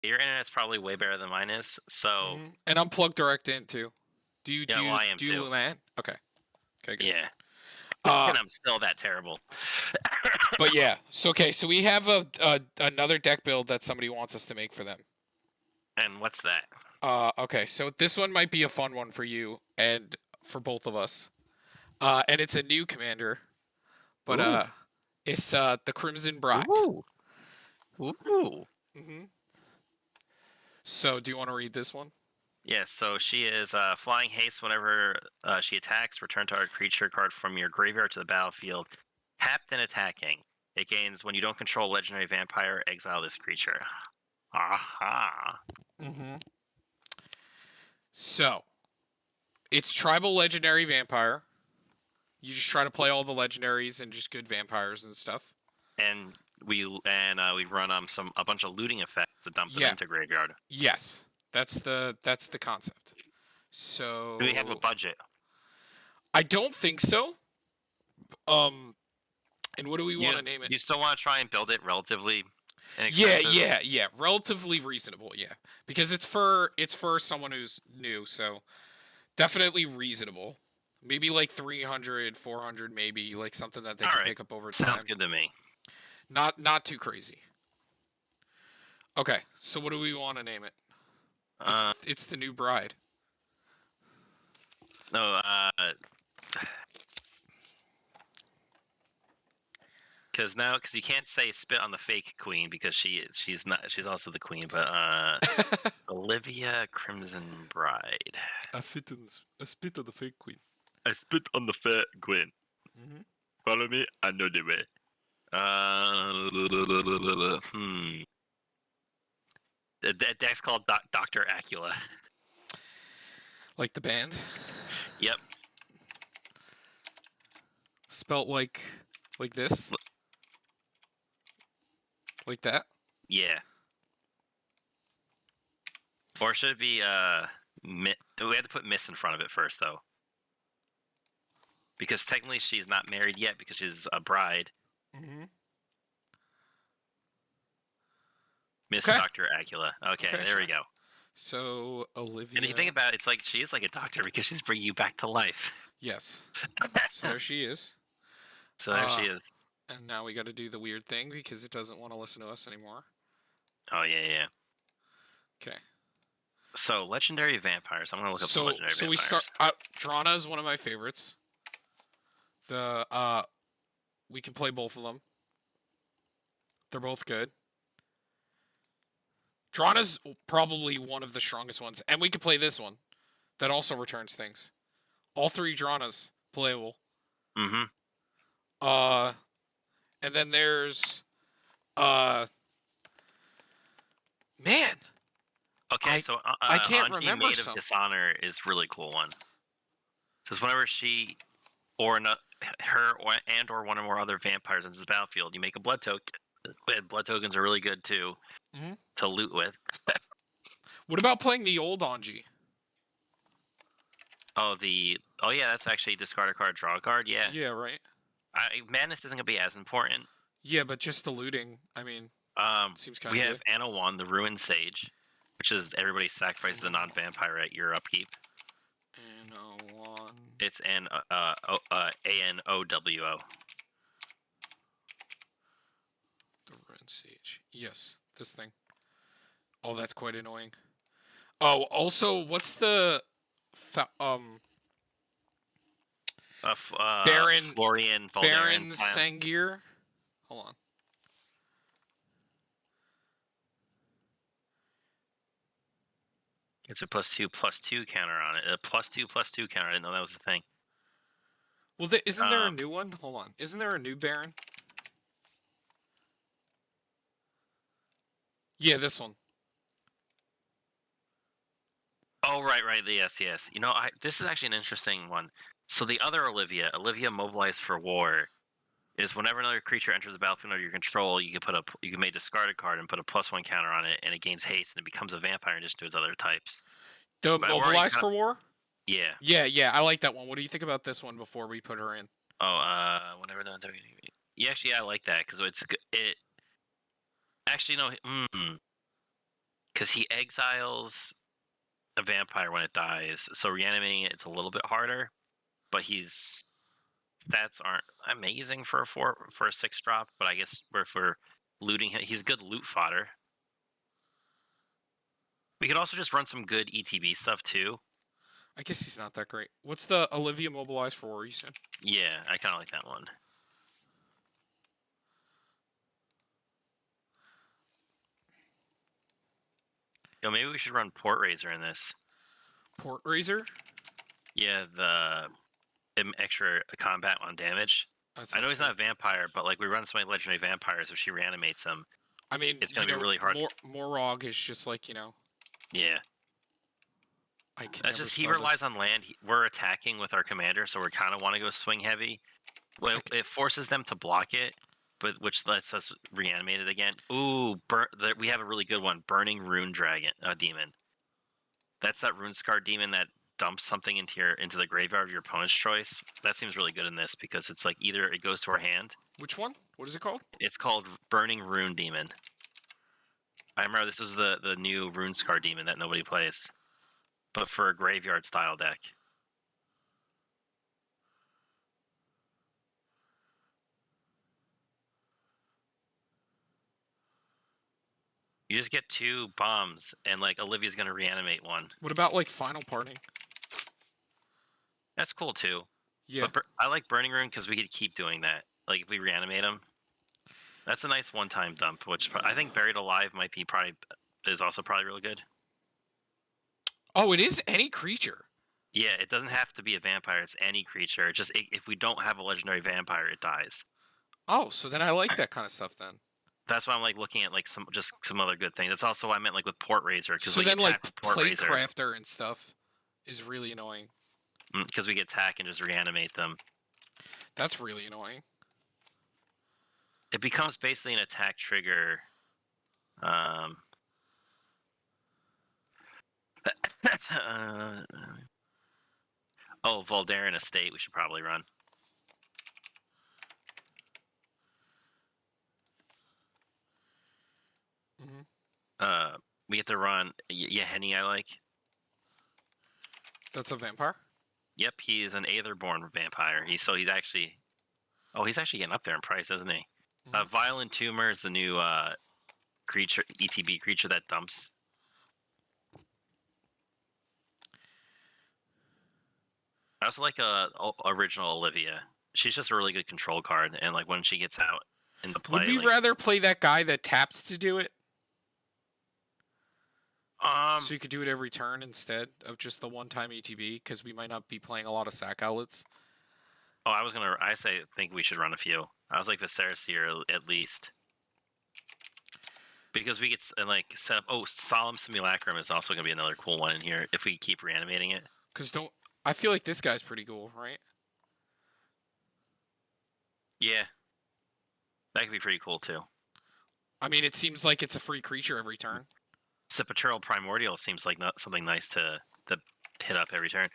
your internet's probably way better than mine is. So And I'm plugged direct in too. Do you yeah, well, I am do you too. LAN? Okay. Okay, good. Yeah, Uh, and I'm still that terrible. but yeah. So okay, so we have another deck build that somebody wants us to make for them. And what's that? Okay, so this one might be a fun one for you and for both of us. And it's a new commander, but Ooh, it's the Crimson Bride. ooh, ooh. hmm So do you want to read this one? Yeah, so she is flying haste whenever she attacks. Return target creature card from your graveyard to the battlefield. Tapped and attacking. It gains when you don't control legendary vampire, exile this creature. Aha. Mm-hmm. So it's tribal legendary vampire. You just try to play all the legendaries and just good vampires and stuff. And we run a bunch of looting effects to dump them Yeah. into graveyard. Yes. That's the concept. Do we have a So budget? I don't think so. And what do we want to name it? You still want to try and build it relatively Yeah, inexpensive? yeah. Relatively reasonable, yeah. Because it's for someone who's new, so definitely reasonable. Maybe like 300, 400 maybe, like something that they All can right, pick up over sounds time. good to me. Not too crazy. Okay, so what do we want to name it? It's the new bride. No, because you can't say spit on the fake queen because she's also the queen, but Olivia Crimson Bride. A spit of the fake queen. I spit on the fake queen. Mm-hmm. Follow me, I know the way. That deck's called Dr. Acula. Like the band. Yep. Spelt like this. Like that. Yeah. Or should it be we have to put Miss in front of it first though. Because technically she's not married yet because she's a bride. Mm-hmm. Miss Okay. Dr. Acula. Okay, there sure. we go. So Olivia. And if you think about it, it's like she is like a doctor because she's bringing you back to life. Yes. So there she is. So there she is. And now we got to do the weird thing because it doesn't want to listen to us anymore. Oh yeah. Okay. So legendary vampires. I'm gonna look up some legendary vampires. So we start. Drana is one of my favorites. We can play both of them. They're both good. Drana's probably one of the strongest ones, and we could play this one. That also returns things. All three Dranas playable. Mm-hmm. And then there's man. Okay, so I can't Anji, remember Maid of Dishonor is really cool one. Because whenever she or or one or more other vampires enters the battlefield, you make a blood token. And blood tokens are really good too to loot with. What about playing the old Anji? Oh yeah, that's actually discard a card, draw a card. Yeah. Yeah, right. Madness isn't gonna be as important. Yeah, but just the looting. I mean, seems kind we of have Anna 1, the Ruined Sage, which is everybody sacrifices a non-vampire at your upkeep. Anna 1. It's ANOWO. The Ruined Sage. Yes, this thing. Oh, that's quite annoying. Oh, also, what's the Baron Florian Baron Sangir? Hold on. It's a +2/+2 counter on it. A +2/+2 counter. I didn't know that was the thing. Well, isn't there a new one? Hold on. Isn't there a new Baron? Yeah, this one. Oh, right. Yes. You know, this is actually an interesting one. So the other Olivia mobilized for war, is whenever another creature enters the battlefield under your control, you can make discard a card and put a +1 counter on it, and it gains haste and it becomes a vampire in addition to its other types. The mobilize for war? Yeah. Yeah. I like that one. What do you think about this one before we put her in? Oh, whenever the yeah, actually, I like that because it. Actually, no. because he exiles a vampire when it dies, so reanimating it's a little bit harder. But he's stats aren't amazing for a 6 drop. But I guess if we're looting him, he's good loot fodder. We could also just run some good ETB stuff too. I guess he's not that great. What's the Olivia mobilize for a reason? Yeah, I kind of like that one. Yo, maybe we should run Port Razor in this. Port Razor? Yeah, the extra combat on damage. I know he's not a vampire, but like we run so many legendary vampires, if she reanimates him, I mean, it's gonna be really hard. Morog is just like, Yeah. I can That's just he relies on land. We're attacking with our commander, so we kind of want to go swing heavy. Well, it forces them to block it, but which lets us reanimate it again. Ooh, we have a really good one. Burning Rune Dragon, demon. That's that Rune Scar demon that dumps something into the graveyard of your opponent's choice. That seems really good in this because it's like either it goes to our hand. Which one? What is it called? It's called Burning Rune Demon. I remember this was the new Rune Scar demon that nobody plays, but for a graveyard style deck. You just get 2 bombs, and like Olivia's gonna reanimate one. What about like Final Parting? That's cool too. Yeah. But I like Burning Rune because we could keep doing that. Like if we reanimate him, that's a nice one-time dump. Which I think Buried Alive is also probably really good. Oh, it is any creature. Yeah, it doesn't have to be a vampire. It's any creature. If we don't have a legendary vampire, it dies. Oh, so then I like that kind of stuff then. That's why I'm like looking at like some other good things. That's also what I meant like with Port Razor. So then like Playcrafter and stuff is really annoying. Because we get attack and just reanimate them. That's really annoying. It becomes basically an attack trigger. Oh, Voldaren Estate we should probably run. We get to run Yeheni, I like. That's a vampire? Yep, he's an Aetherborn vampire. He's actually getting up there in price, isn't he? Violent Tumor is the new creature, ETB creature that dumps. I also like original Olivia. She's just a really good control card, and like when she gets out into play. Would we rather play that guy that taps to do it? So you could do it every turn instead of just the one-time ETB, because we might not be playing a lot of sack outlets. Oh, I think we should run a few. I was like Viserys here at least. Because we get like set up. Oh, Solemn Simulacrum is also gonna be another cool one in here if we keep reanimating it. I feel like this guy's pretty cool, right? Yeah, that could be pretty cool too. I mean, it seems like it's a free creature every turn. Sepulchral Primordial seems like something nice to hit up every turn.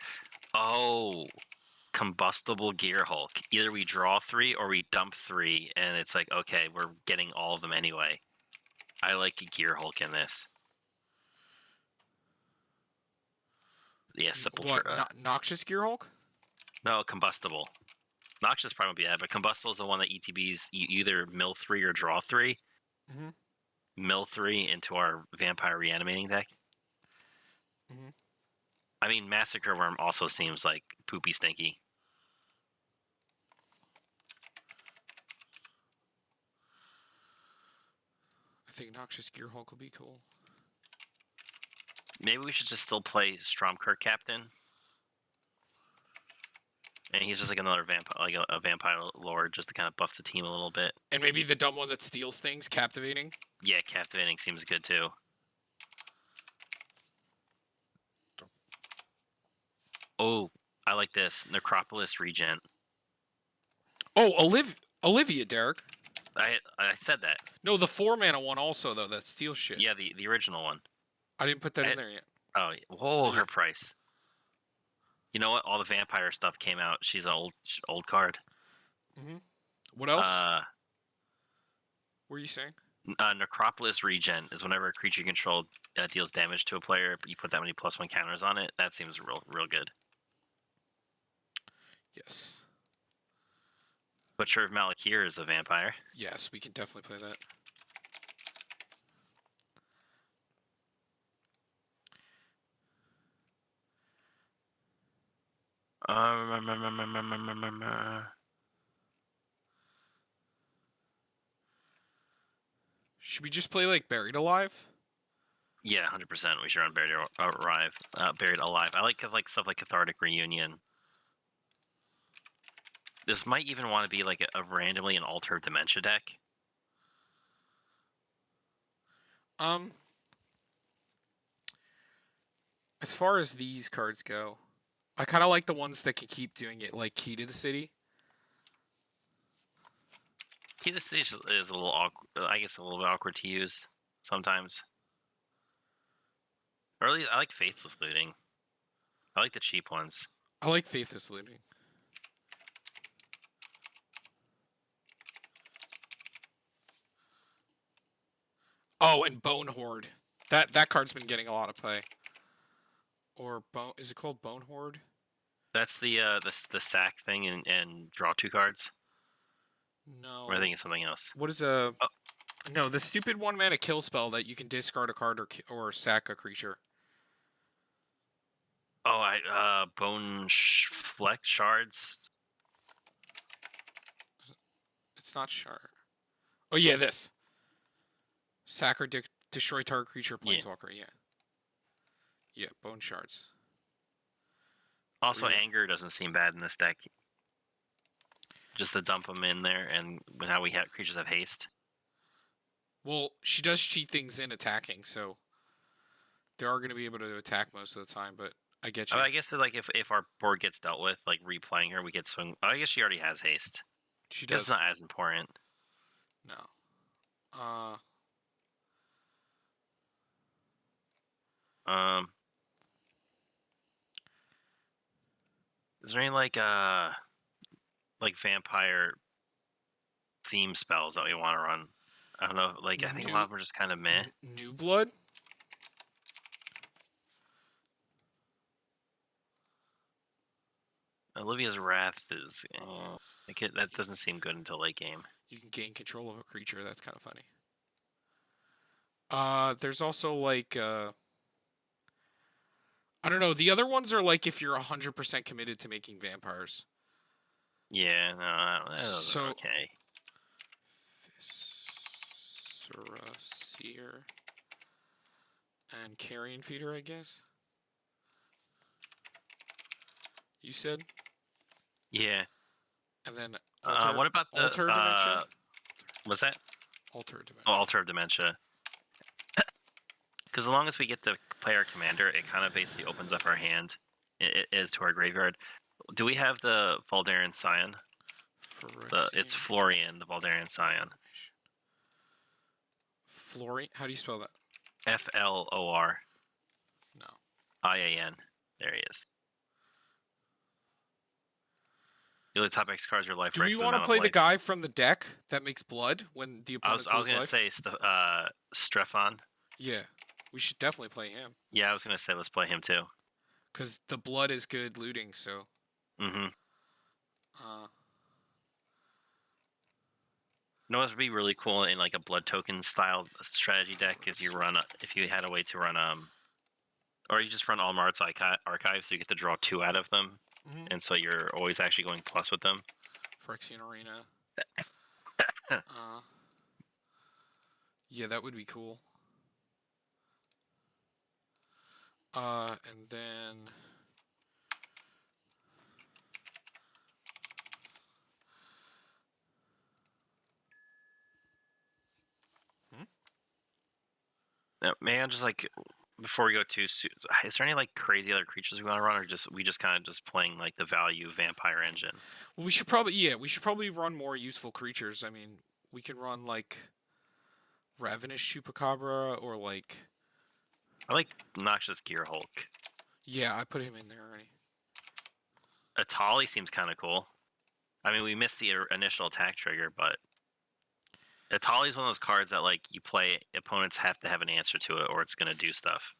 Oh, Combustible Gear Hulk. Either we draw 3 or we dump 3, and it's like, okay, we're getting all of them anyway. I like Gear Hulk in this. Yeah, Sepulchral. What, Noxious Gear Hulk? No, Combustible. Noxious probably won't be bad, but Combustible is the one that ETBs either mill 3 or draw 3. Mill 3 into our vampire reanimating deck. I mean, Massacre Worm also seems like poopy stinky. I think Noxious Gear Hulk will be cool. Maybe we should just still play Stromkirk Captain. And he's just like another vampire, like a vampire lord, just to kind of buff the team a little bit. And maybe the dumb one that steals things, Captivating. Yeah, Captivating seems good too. Oh, I like this Necropolis Regent. Oh, Olivia, Derek. I said that. No, the 4-mana one also though that steals shit. Yeah, the original one. I didn't put that in there yet. Oh, whoa, her price. You know what? All the vampire stuff came out. She's an old card. What else? What were you saying? Necropolis regen is whenever a creature you control deals damage to a player, but you put that many +1 counters on it. That seems real good. Yes. Butcher of Malakir is a vampire. Yes, we can definitely play that. Should we just play like Buried Alive? Yeah, 100%. We should run Buried Alive. I like stuff like Cathartic Reunion. This might even want to be like a randomly an Altar of Dementia deck. As far as these cards go, I kind of like the ones that can keep doing it, like Key to the City. Key to the City is a little awkward. I guess a little bit awkward to use sometimes. Or at least I like Faithless Looting. I like the cheap ones. I like Faithless Looting. Oh, and Bone Horde. That card's been getting a lot of play. Or Bone, is it called Bone Horde? That's the sack thing and draw 2 cards. No. Or I think it's something else. What is a? Oh. No, the stupid 1-mana kill spell that you can discard a card or sack a creature. Oh, Bone Fleck Shards. It's not shard. Oh yeah, this. Sack or destroy target creature, planeswalker. Yeah. Yeah, Bone Shards. Also, Anger doesn't seem bad in this deck. Just to dump them in there, and now we have creatures have haste. Well, she does cheat things in attacking, so they are going to be able to attack most of the time. But I get you. I guess like if our board gets dealt with, like replaying her, we get swing. I guess she already has haste. She does. It's not as important. No. Is there any like vampire theme spells that we want to run? I don't know. Like I think a lot of them are just kind of meh. New Blood. Olivia's Wrath is that doesn't seem good until late game. You can gain control of a creature. That's kind of funny. There's also like I don't know. The other ones are like if you're 100% committed to making vampires. Yeah, no, those are okay. Viscera Seer and Carrion Feeder, I guess. You said? Yeah. And then what about the Altar of Dementia? What's that? Altar of Dementia. Oh, Altar of Dementia. Because as long as we get the player commander, it kind of basically opens up our hand. It is to our graveyard. Do we have the Voldaren Scion? It's Florian, the Voldaren Scion. Florian? How do you spell that? Flor. No. IAN. There he is. The only top X cards are life. Do we want to play the guy from the deck that makes blood when the opponent I was going to say Strefan. Yeah, we should definitely play him. Yeah, I was going to say let's play him too. Because the blood is good looting, so. Mm-hmm. You know what would be really cool in like a blood token style strategy deck is you run if you had a way to run or you just run all Mart's archives so you get to draw 2 out of them, and so you're always actually going plus with them. Phyrexian Arena. Yeah, that would be cool. And then. Man, just like before we go too soon, is there any like crazy other creatures we want to run, or we just kind of just playing like the value vampire engine? Well, we should probably run more useful creatures. I mean, we can run like Ravenous Chupacabra or like. I like Noxious Gear Hulk. Yeah, I put him in there already. Atali seems kind of cool. I mean, we missed the initial attack trigger, but Atali's one of those cards that like you play, opponents have to have an answer to it, or it's gonna do stuff.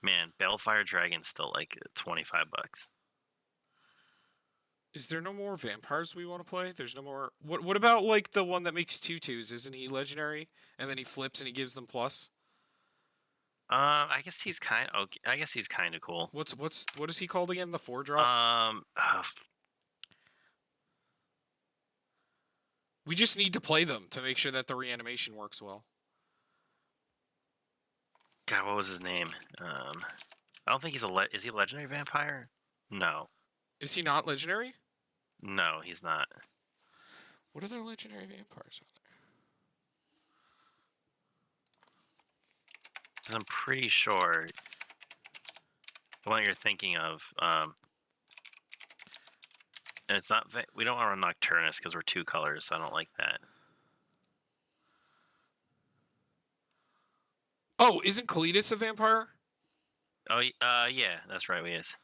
Man, Balefire Dragon's still like $25. Is there no more vampires we want to play? There's no more. What about like the one that makes 2/2s? Isn't he legendary? And then he flips and he gives them plus. I guess he's kind. Okay, I guess he's kind of cool. What is he called again? The 4-drop. We just need to play them to make sure that the reanimation works well. God, what was his name? I don't think he's is he a legendary vampire? No, Is he not legendary? no, he's not. What other legendary vampires are there? 'Cause I'm pretty sure the one you're thinking of. And it's not. We don't want a Nocturnus because we're 2 colors. So I don't like that. Oh, isn't Kalidas a vampire? Oh, yeah, that's right. He is.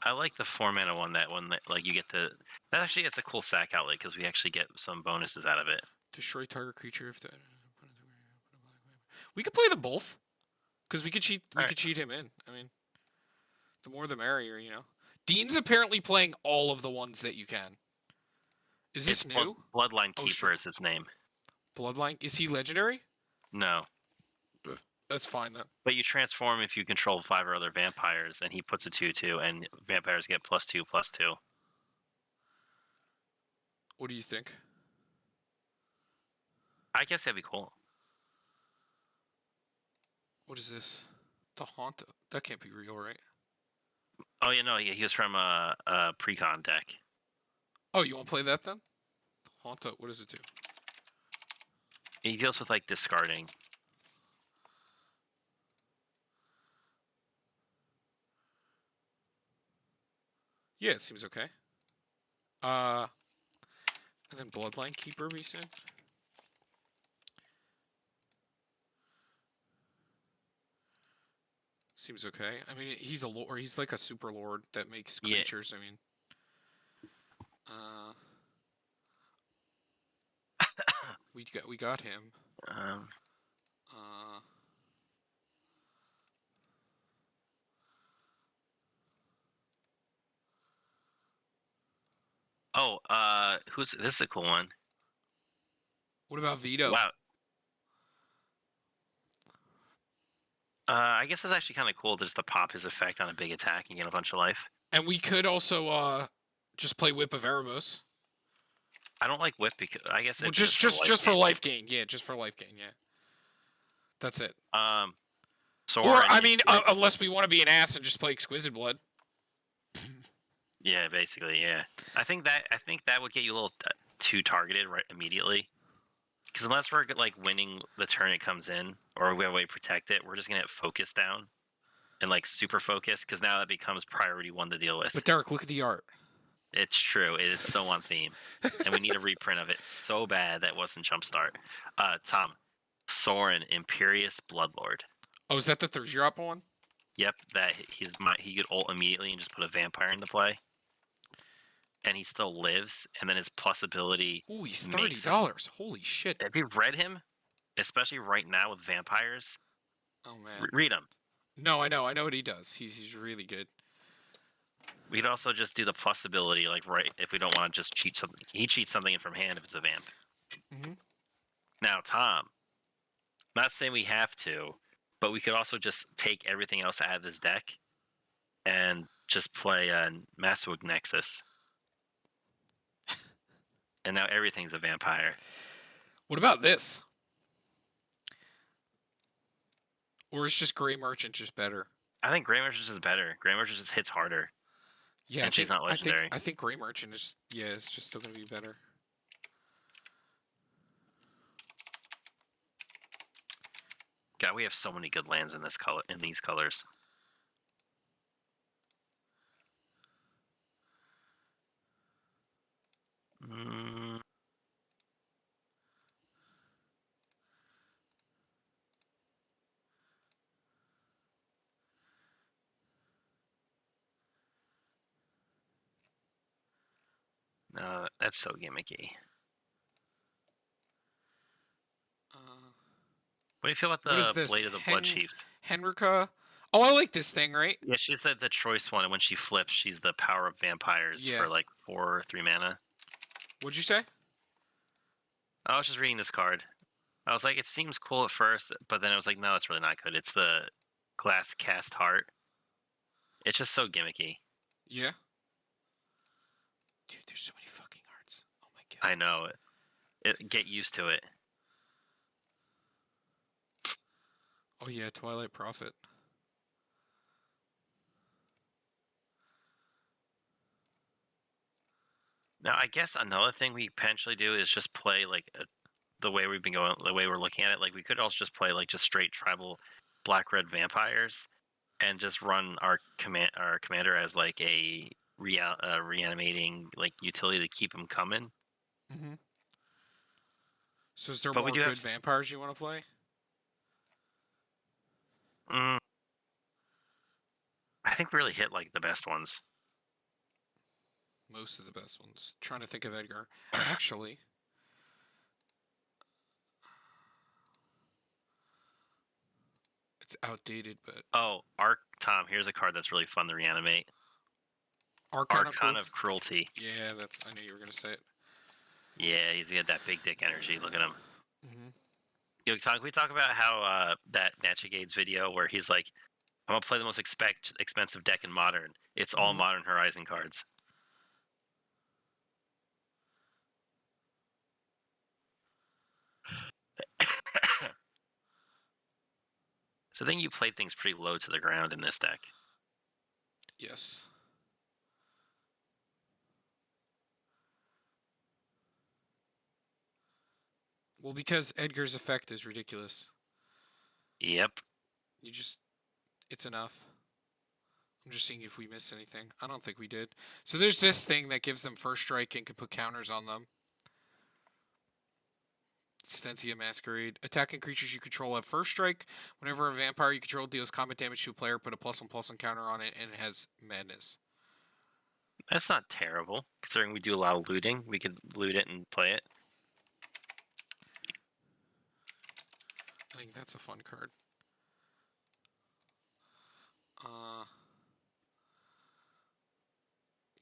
I like the 4-mana one. That one that like you get the. That actually it's a cool sack outlet because we actually get some bonuses out of it. Destroy target creature if the. We could play them both, because we could cheat. We could cheat him in. I mean, the more the merrier, you know. Dean's apparently playing all of the ones that you can. Is this new? Bloodline Keeper is his name. Bloodline. Is he legendary? No. That's fine then. But you transform if you control 5 or other vampires, and he puts a 2/2, and vampires get +2/+2. What do you think? I guess that'd be cool. What is this? The Haunt. That can't be real, right? Oh yeah, no, yeah, he was from a precon deck. Oh, you want to play that then? Haunta. What does it do? He deals with like discarding. Yeah, it seems okay. And then Bloodline Keeper we said. Seems okay. I mean, he's a lord. He's like a super lord that makes creatures. Yeah. I mean, we got him. Who's this? Is a cool one. What about Vito? Wow. I guess that's actually kind of cool just to pop his effect on a big attack and get a bunch of life. And we could also just play Whip of Erebos. I don't like Whip because I guess it's just for life gain. Yeah, just for life gain. Yeah, that's it. Or I mean, unless we want to be an ass and just play Exquisite Blood. Yeah, basically, yeah. I think that would get you a little too targeted right immediately. Because unless we're like winning the turn it comes in, or we have a way to protect it, we're just gonna get focus down, and like super focus. Because now that becomes priority 1 to deal with. But Derek, look at the art. It's true. It is so on theme, and we need a reprint of it so bad that wasn't Jumpstart. Tom, Sorin, Imperious Bloodlord. Oh, is that the 3-drop one? Yep, that he could ult immediately and just put a vampire into play. And he still lives, and then his plus ability. Ooh, he's $30. Holy shit! Have you read him? Especially right now with vampires. Oh man, read him. No, I know what he does. He's really good. We'd also just do the plus ability, like right if we don't want to just cheat something. He cheats something in from hand if it's a vamp. Mm-hmm. Now, Tom, not saying we have to, but we could also just take everything else out of this deck and just play Masswig Nexus. And now everything's a vampire. What about this? Or is just Grey Merchant just better? I think Grey Merchant is better. Grey Merchant just hits harder. Yeah, and she's not legendary. I think Grey Merchant is it's just still gonna be better. God, we have so many good lands in this color in these colors. That's so gimmicky. Uh, What do you feel about what is the this? Blade of the Blood Chief? Henrika. Oh, I like this thing, right? Yeah, she's the choice one, and when she flips, she's the power of vampires Yeah. for like 4 or 3 mana. What'd you say? I was just reading this card. I was like, it seems cool at first, but then I was like, no, that's really not good. It's the Glass Cast Heart. It's just so gimmicky. Yeah. Dude, there's so many fucking hearts. Oh my god. I know. Get used to it. Oh yeah, Twilight Prophet. Now, I guess another thing we potentially do is just play like the way we've been going, the way we're looking at it. Like we could also just play like just straight tribal black red vampires, and just run our commander as like a reanimating like utility to keep him coming. Mm-hmm. So is there But we more do have. good vampires you want to play? Mm, I think we really hit like the best ones. Most of the best ones. Trying to think of Edgar. Actually, it's outdated, but Oh, Tom. Here's a card that's really fun to reanimate. Archon Archon of Cruelty. Yeah, that's. I knew you were gonna say it. Yeah, he's got that big dick energy. Look at him. Mm-hmm. Can we talk about how that Natchigades video where he's like, I'm gonna play the most expensive deck in Modern. It's all Mhm. Modern Horizon cards. So I think you played things pretty low to the ground in this deck. Yes. Well, because Edgar's effect is ridiculous. Yep. You just. It's enough. I'm just seeing if we missed anything. I don't think we did. So there's this thing that gives them first strike and can put counters on them. Stensia Masquerade. Attacking creatures you control have first strike. Whenever a vampire you control deals combat damage to a player, put a +1/+1 counter on it, and it has madness. That's not terrible. Considering we do a lot of looting, we could loot it and play it. I think that's a fun card.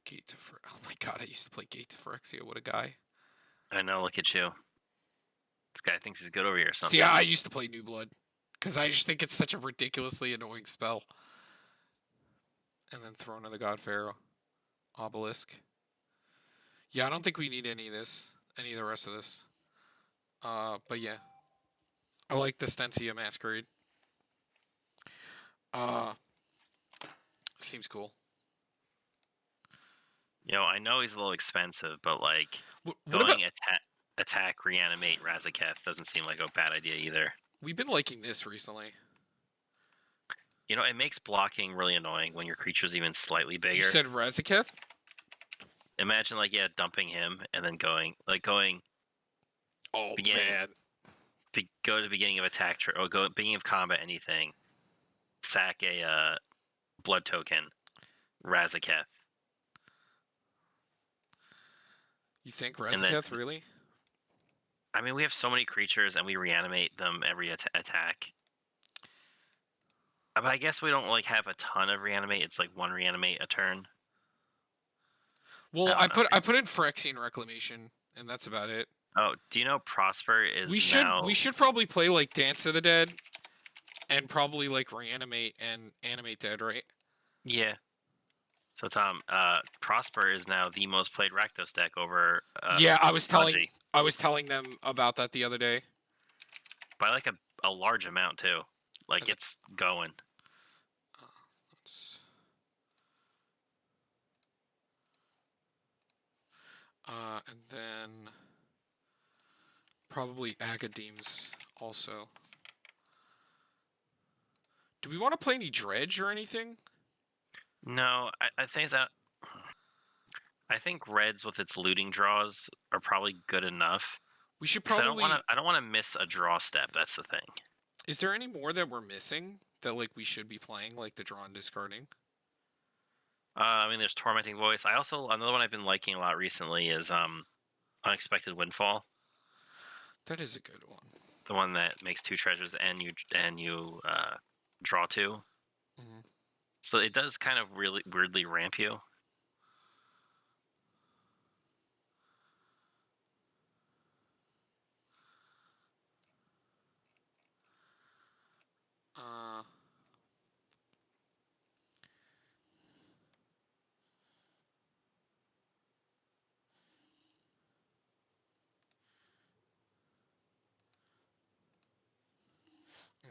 Gate to Oh my god, I used to play Gate to Phyrexia. What a guy. I know, look at you. This guy thinks he's good over here or something. See, I used to play New Blood. Because I just think it's such a ridiculously annoying spell. And then Throne of the God Pharaoh. Obelisk. Yeah, I don't think we need any of this. Any of the rest of this. But yeah. I like the Stensia Masquerade. Seems cool. I know he's a little expensive, but like What going about... attack, reanimate Razaketh doesn't seem like a bad idea either. We've been liking this recently. It makes blocking really annoying when your creature's even slightly bigger. You said Razaketh? Imagine dumping him and then going. Oh, beginning, man. Go to the beginning of attack or go beginning of combat, anything. Sack a blood token, Razaketh. You think Razaketh, really? I mean, we have so many creatures and we reanimate them every attack. But I guess we don't have a ton of reanimate. It's like one reanimate a turn. Well, I put in Phyrexian Reclamation, and that's about it. Oh, do you know Prosper is we should probably play like Dance of the Dead, and probably like reanimate and animate dead, right? Yeah. So Tom, Prosper is now the most played Rakdos deck over. Yeah, I was telling them about that the other day. By like a large amount too. Like it's going. And then probably Agadeems also. Do we want to play any Dredge or anything? No, I think that. I think Reds with its looting draws are probably good enough. We should probably. I don't want to miss a draw step. That's the thing. Is there any more that we're missing that we should be playing, like the draw and discarding? I mean, there's Tormenting Voice. I also another one I've been liking a lot recently is Unexpected Windfall, That is a good one. the one that makes 2 treasures and you draw 2. Hmm. So it does kind of really weirdly ramp you. Uh,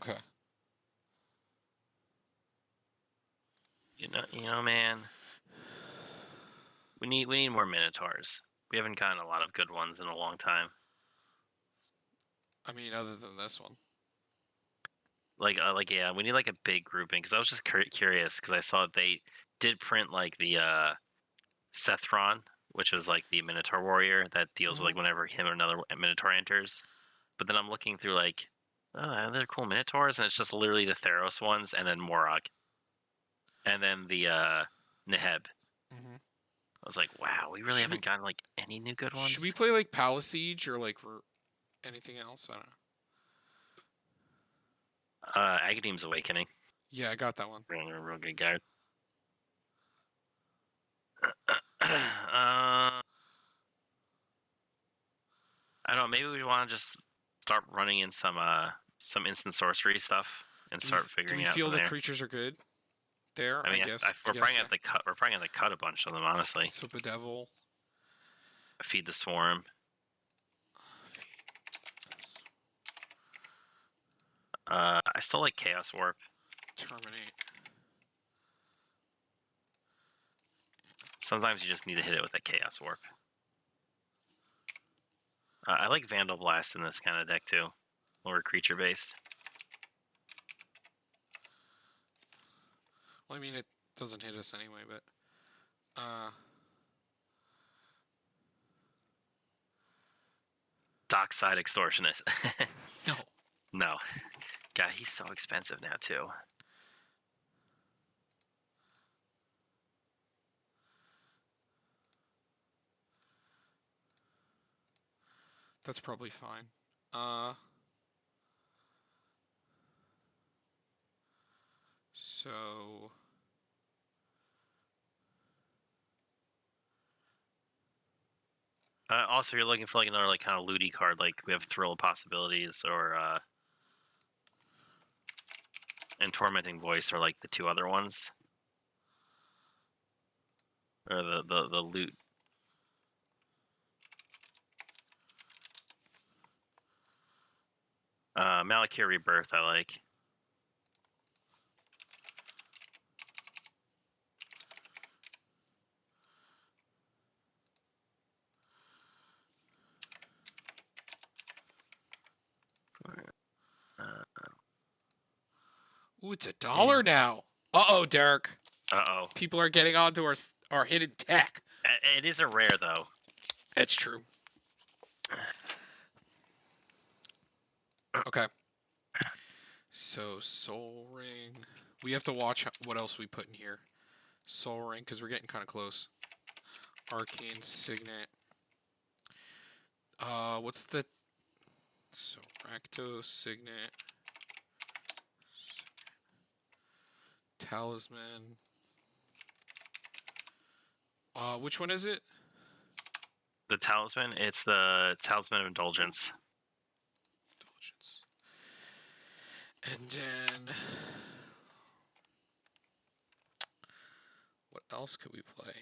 okay. Man, we need more Minotaurs. We haven't gotten a lot of good ones in a long time. I mean, other than this one. Yeah, we need like a big grouping because I was just curious because I saw they did print like the Sethron, which is like the Minotaur warrior that deals with Mhm. like whenever him or another Minotaur enters. But then I'm looking through like, oh, they're cool Minotaurs, and it's just literally the Theros ones, and then Morag, and then the Neheb. Hmm. I was like, wow, we really Should we haven't gotten like any new good should we ones. play like Palace Siege or like anything else? I don't know. Agadeem's Awakening, Yeah, I got that one. real good guard. I don't know. Maybe we want to just start running in some instant sorcery stuff and start Do we figuring out feel from the there. creatures are good there? I I mean, guess. I we're guess probably so. gonna have to cut. We're probably gonna have to cut a bunch of them, honestly. So Bedevil. Feed the swarm. I still like Chaos Warp. Terminate. Sometimes you just need to hit it with a Chaos Warp. I like Vandal Blast in this kind of deck too, lower creature based. Well, I mean, it doesn't hit us anyway, but Dockside Extortionist. no. No, God, he's so expensive now too. That's probably fine. Uh, so Also, you're looking for like another like kind of looty card. Like we have Thrill of Possibilities or and Tormenting Voice are like the 2 other ones, or the loot. Malakir Rebirth I like. ooh, it's $1 now. Uh-oh, Derek. Uh-oh. People are getting onto our hidden tech. It is a rare though. It's true. Okay. So Soul Ring. We have to watch what else we put in here. Soul Ring, because we're getting kind of close. Arcane Signet. What's the... So, Rakdos, Signet. Talisman. Which one is it? The Talisman, it's the Talisman of Indulgence. Indulgence. And then... What else could we play?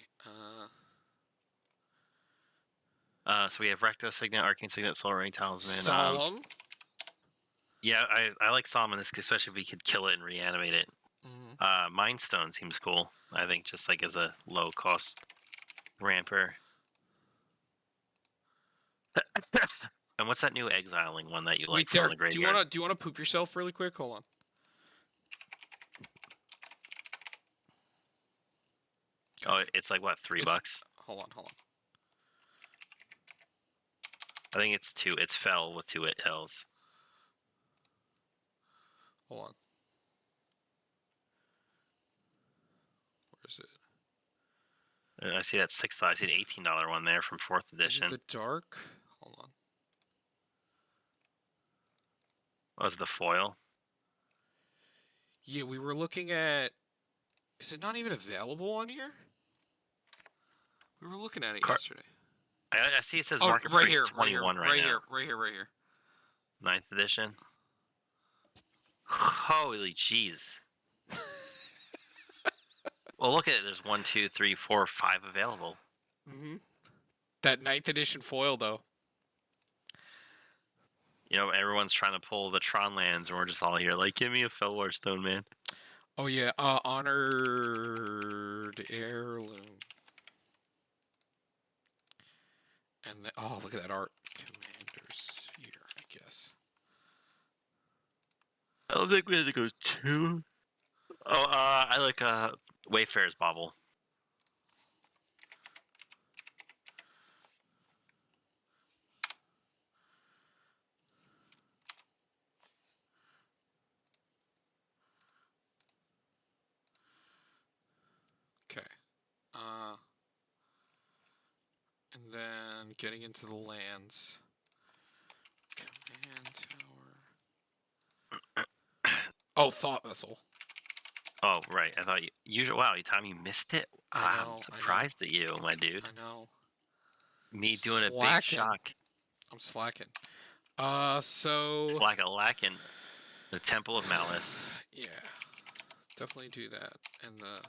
So we have Recto Signet, Arcane Signet, Soul Ring, Talisman. Solemn. Yeah, I like Solemn in this, especially if we could kill it and reanimate it. Mind Stone seems cool. I think just like as a low cost ramper. And what's that new exiling one that you Wait, like from the Derek, do you graveyard? wanna poop yourself really quick? Hold on. Oh, it's like what, $3? Hold on. I think it's 2. It's Fell with 2 L's. Hold on. Where is it? I see that $6. I see the $18 one there from 4th Is it edition. the dark? Hold on. Was the foil? Yeah, we were looking at. Is it not even available on here? We were looking at it yesterday. I see it says Oh, market right price here, right here, 21 right right now. here, right here, right here. 9th edition. Holy jeez. Well, look at it. There's 1, 2, 3, 4, 5 available. Mm-hmm. That 9th edition foil, though. You know, everyone's trying to pull the Tron lands, and we're just all here like, give me a Felwar Stone, man. Oh yeah, honored heirloom. And oh, look at that art. Commander Sphere, I guess. I don't think we have to go too. Oh, I like Wayfarer's Bauble. Okay. And then getting into the lands. Command tower. Oh, Thought Vessel. Oh, right. I thought you. Wow, Tom, you missed it. I I'm know. surprised at you, my dude. I know. Me doing a big Slacking. shock. I'm slacking. So. Slack-a-lackin'. The Temple of Malice. Yeah. Definitely do that. And the.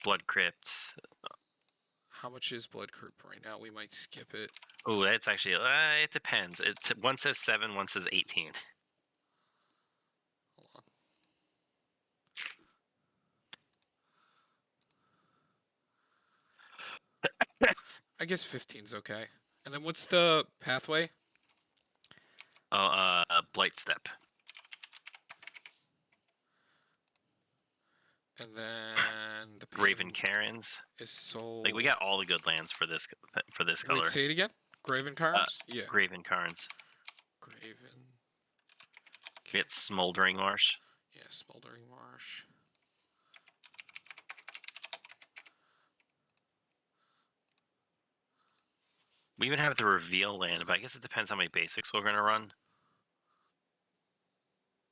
Blood Crypt. How much is Blood Crypt right now? We might skip it. Oh, that's actually. It depends. One says 7, one says 18. Hold on. I guess 15's okay. And then what's the pathway? Oh, Blightstep. And then the Raven Karens. is sold. Like we got all the good lands for this color. Wait, say it again. Graven Cards? Yeah. Graven Karns. Graven. We get Smoldering Marsh. Yeah, Smoldering Marsh. We even have the reveal land, but I guess it depends how many basics we're gonna run.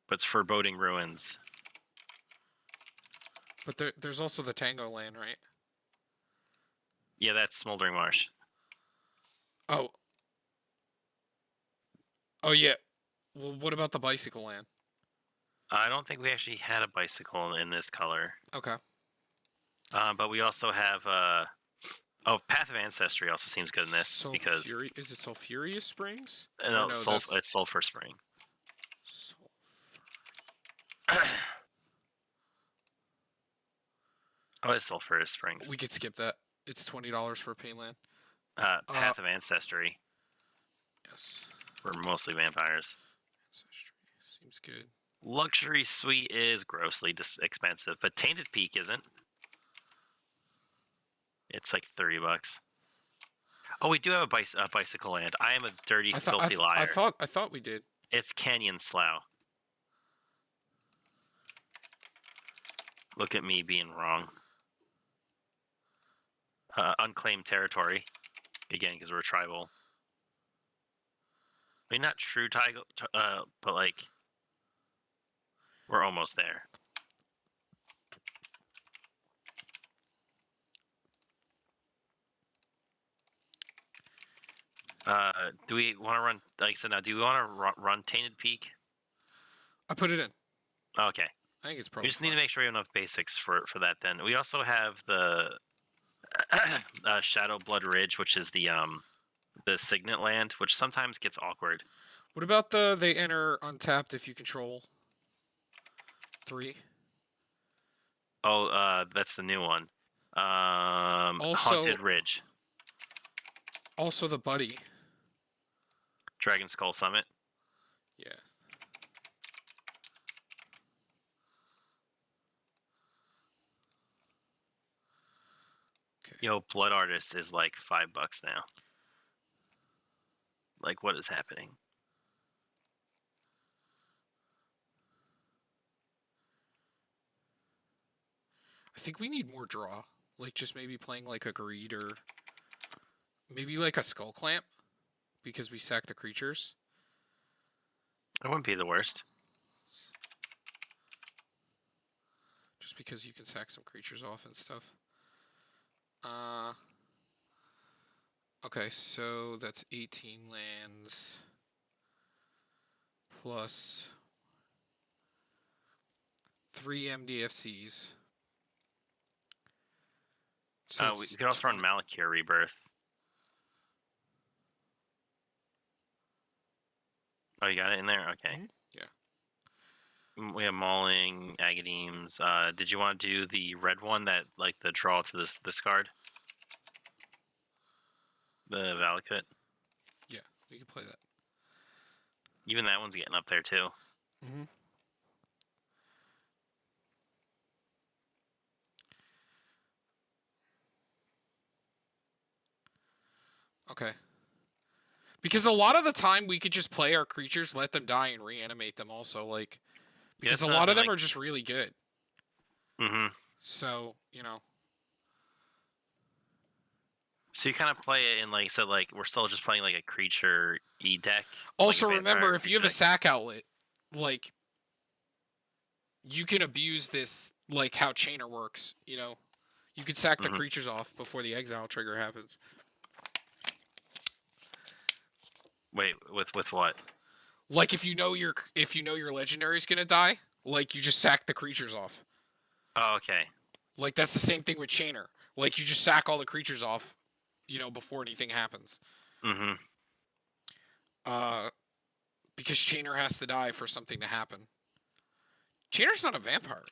But it's Foreboding Ruins. But there's also the Tango land, right? Yeah, that's Smoldering Marsh. Oh. Oh, yeah. Well, what about the Bicycle land? I don't think we actually had a bicycle in this color. Okay. But we also have Path of Ancestry also seems good in this because is it Sulfurious Springs? no, it's Sulfur Spring. Sulfur. Oh, it's Sulfur Springs. We could skip that. It's $20 for a pain land. Path of Ancestry. Yes. We're mostly vampires. Ancestry seems good. Luxury Suite is grossly expensive, but Tainted Peak isn't. It's like $30. Oh, we do have a bicycle land. I am a dirty, filthy liar. I thought we did. It's Canyon Slough. Look at me being wrong. Unclaimed territory. Again, because we're tribal. I mean, not true tiger, but like, we're almost there. Do we want to run, like I said, now, do we want to run Tainted Peak? I put it in. Okay. I think it's probably We just need to make sure we have enough basics for that then. We also have the Shadow Blood Ridge, which is the Signet land, which sometimes gets awkward. What about they enter untapped if you control 3? Oh, that's the new one. Haunted Ridge. Also the Buddy. Dragon Skull Summit. Yeah. Okay. Yo, Blood Artist is like $5 now. Like, what is happening? I think we need more draw. Like just maybe playing like a greed or maybe like a skull clamp because we sack the creatures. It wouldn't be the worst. Just because you can sack some creatures off and stuff. Okay, so that's 18 lands plus 3 MDFCs. So We could also run Malakir Rebirth. Oh, you got it in there? Okay. Mhm, yeah. We have Mauling, Agademes. Did you want to do the red one that, like, the draw to this card? The Valakut? Yeah, we can play that. Even that one's getting up there, too. Mm-hmm. Okay. Because a lot of the time we could just play our creatures, let them die, and reanimate them also. Like, because a lot of them are just really good. Mm-hmm. So, you know. So you kind of play it in, like, so, like, we're still just playing, like, a creature E-deck. Also, like remember, if you have a sack outlet, like, you can abuse this, like, how Chainer works, you know? You could sack the creatures off before the exile trigger happens. Wait, with what? Like, if you know your legendary is gonna die, like, you just sack the creatures off. Oh, okay. Like, that's the same thing with Chainer. Like, you just sack all the creatures off, you know, before anything happens. Mm-hmm. Because Chainer has to die for something to happen. Chainer's not a vampire.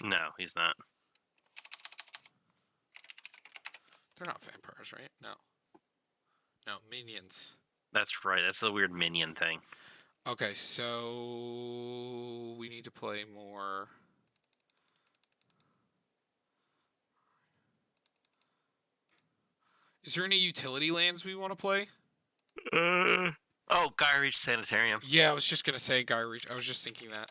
No, he's not. They're not vampires, right? No. No, minions. That's right. That's the weird minion thing. Okay, so we need to play more. Is there any utility lands we want to play? Oh, Gaia Reach Sanitarium. Yeah, I was just gonna say Gaia Reach. I was just thinking that.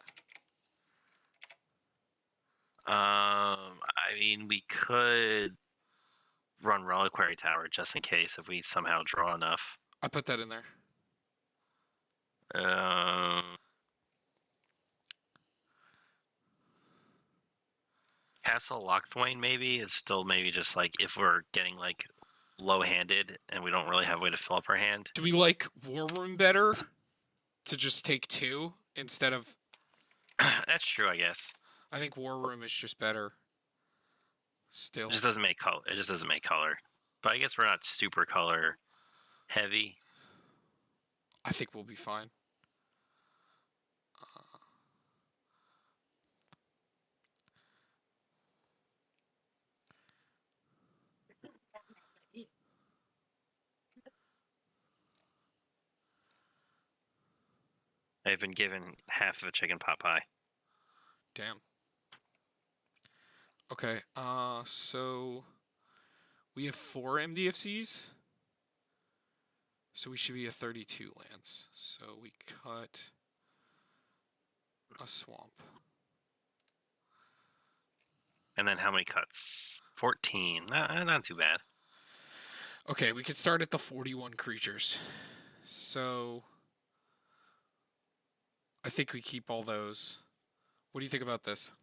I mean, we could run Reliquary Tower just in case if we somehow draw enough. I put that in there. Castle Lochthwain maybe is still maybe just like if we're getting like low-handed and we don't really have a way to fill up our hand. Do we like War Room better to just take 2 instead of? That's true, I guess. I think War Room is just better. Still, It just doesn't make color. It just doesn't make color. But I guess we're not super color heavy. I think we'll be fine. I've been given half of a chicken pot pie. Damn. Okay, so we have 4 MDFCs. So we should be at 32 lands. So we cut a swamp. And then how many cuts? 14. Not too bad. Okay, we could start at the 41 creatures. So I think we keep all those. What do you think about this?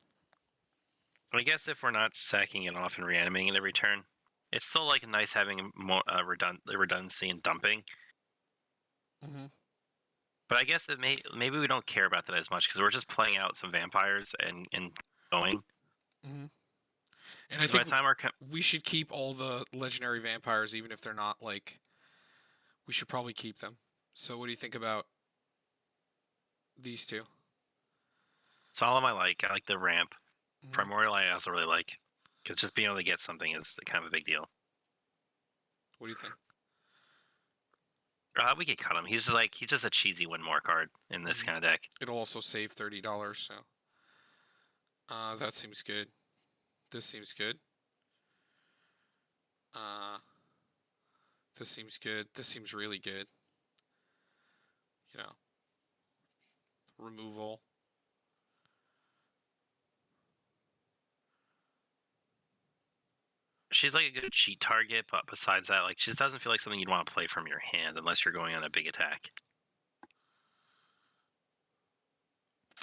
I guess if we're not sacking it off and reanimating it every turn, it's still like nice having more redundancy and dumping. Mm-hmm. But I guess maybe we don't care about that as much because we're just playing out some vampires and going. Mm-hmm. And I think by the time we should keep all the legendary vampires, even if they're not like. We should probably keep them. So what do you think about these 2? Solemn I like the ramp. Mm-hmm. Primordial I also really like because just being able to get something is kind of a big deal. What do you think? We could cut him. He's just a cheesy win more card in this kind of deck. It'll also save $30, so that seems good. This seems good. This seems good. This seems really good. You know, removal. she's like a good cheat target, but besides that, like, she just doesn't feel like something you'd want to play from your hand unless you're going on a big attack.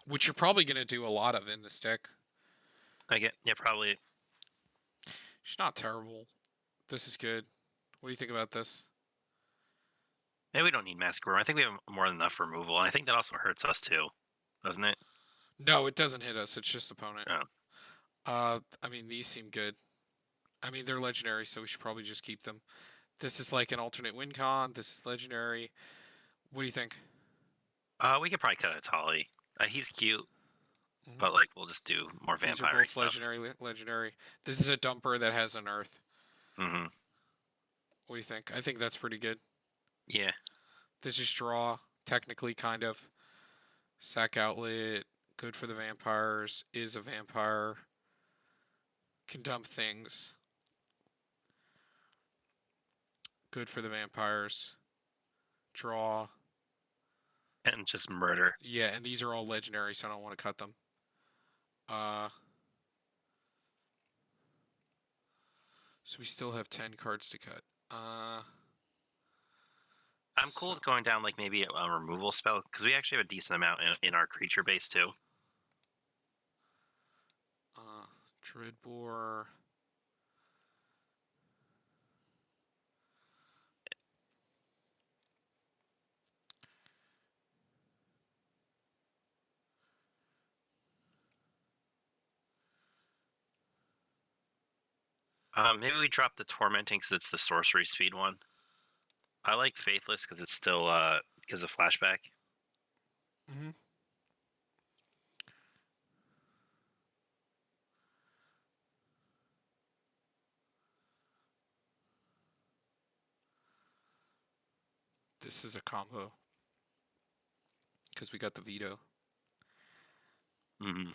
Which you're probably going to do a lot of in this deck. Yeah, probably. She's not terrible. This is good. What do you think about this? Maybe we don't need Mask Room. I think we have more than enough removal, and I think that also hurts us too, doesn't it? No, it doesn't hit us. It's just opponent. Oh. I mean, these seem good. I mean, they're legendary, so we should probably just keep them. This is like an alternate win con. This is legendary. What do you think? We could probably cut Atali. He's cute, Mhm. but like we'll just do more These are vampire both stuff. legendary. This is a dumper that has an earth. Mm-hmm. What do you think? I think that's pretty good. Yeah. This is draw, technically, kind of. Sack outlet, good for the vampires, is a vampire. Can dump things. Good for the vampires. Draw. And just murder. Yeah, and these are all legendary, so I don't want to cut them. So we still have 10 cards to cut. I'm cool with going down like maybe a removal spell because we actually have a decent amount in our creature base too. Dreadbore. Maybe we drop the Tormenting because it's the sorcery speed one. I like Faithless because it's still because of flashback. Mm-hmm. This is a combo. Because we got the veto. Mm-hmm.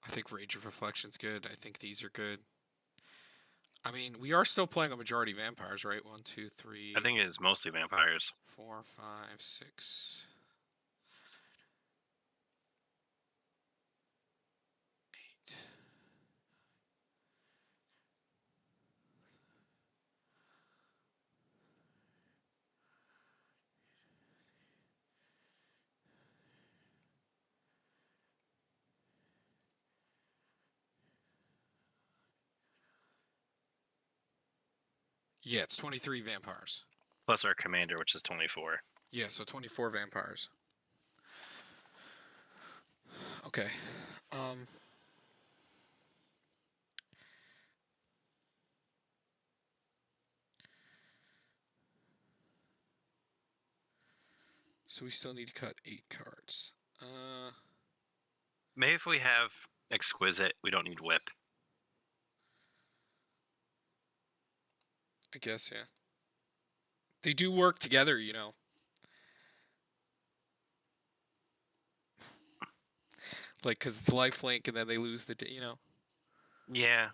I think Rage of Reflection's good. I think these are good. I mean, we are still playing a majority vampires, right? 1, 2, 3. I think it is mostly vampires. 4, 5, 6. 8. Yeah, it's 23 vampires. Plus our commander, which is 24. Yeah, so 24 vampires. Okay. So we still need to cut 8 cards. Maybe if we have Exquisite, we don't need Whip. I guess, yeah. They do work together, you know. Like, because it's lifelink and then they lose the, you know. Yeah.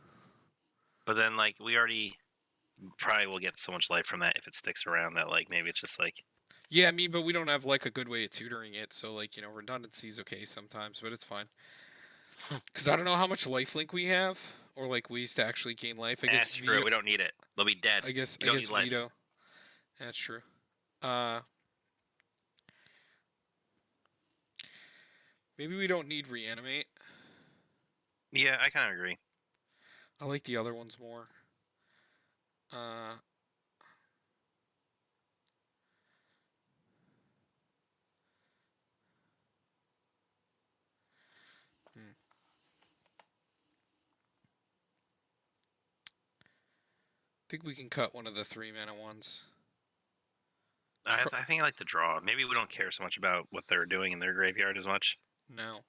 But then, like, we already probably will get so much life from that if it sticks around that, like, maybe it's just like. Yeah, I mean, but we don't have, like, a good way of tutoring it. So, like, you know, redundancy's okay sometimes, but it's fine. Because I don't know how much lifelink we have. Or, like, ways to actually gain life. I guess That's true. We don't need it. They'll be dead. I guess You don't need life. veto. That's true. Maybe we don't need reanimate. Yeah, I kind of agree. I like the other ones more. I think we can cut one of the 3-mana ones. I think I like the draw. Maybe we don't care so much about what they're doing in their graveyard as much. No.